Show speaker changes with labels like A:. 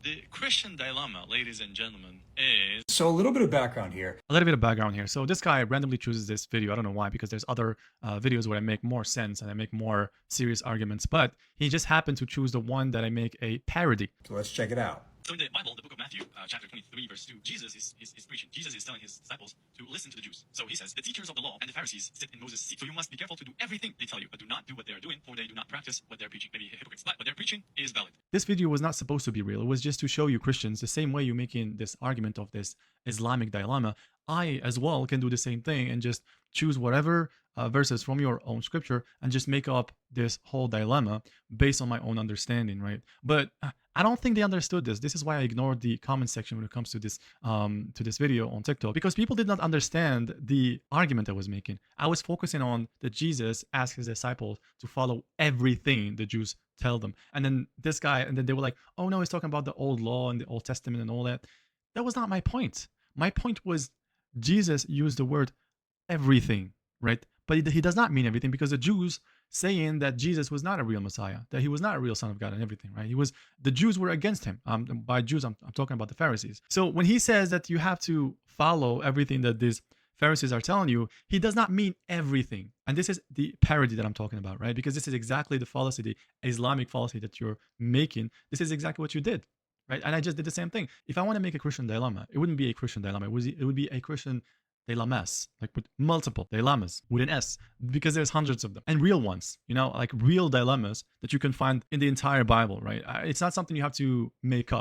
A: The Christian dilemma, ladies and gentlemen, is...
B: So a little bit of background here.
C: A little bit of background here. So this guy randomly chooses this video. I don't know why, because there's other videos where I make more sense and I make more serious arguments. But he just happened to choose the one that I make a parody.
B: So let's check it out.
A: So in the Bible, the book of Matthew, chapter 23, verse 2, Jesus is preaching. Jesus is telling his disciples to listen to the Jews. So he says, the teachers of the law and the Pharisees sit in Moses' seat. So you must be careful to do everything they tell you, but do not do what they are doing, for they do not practice what they're preaching. Maybe hypocrites, but what they're preaching is valid.
C: This video was not supposed to be real. It was just to show you Christians, the same way you're making this argument of this Islamic dilemma, I as well can do the same thing and just choose whatever verses from your own scripture and just make up this whole dilemma based on my own understanding, right? But I don't think they understood this. This is why I ignored the comment section when it comes to this video on TikTok, because people did not understand the argument I was making. I was focusing on that Jesus asked his disciples to follow everything the Jews tell them. And then this guy, and then they were like, oh no, he's talking about the old law and the Old Testament and all that. That was not my point. My point was Jesus used the word everything, right? But he does not mean everything, because the Jews saying that Jesus was not a real Messiah, that he was not a real Son of God and everything, right? The Jews were against him. By Jews, I'm talking about the Pharisees. So when he says that you have to follow everything that these Pharisees are telling you, he does not mean everything. And this is the parody that I'm talking about, right? Because this is exactly the fallacy, the Islamic fallacy that you're making. This is exactly what you did, right? And I just did the same thing. If I want to make a Christian dilemma, it wouldn't be a Christian dilemma. It would be a Christian dilemmas, like with multiple dilemmas with an S, because there's hundreds of them, and real ones, like real dilemmas that you can find in the entire Bible, right? It's not something you have to make up.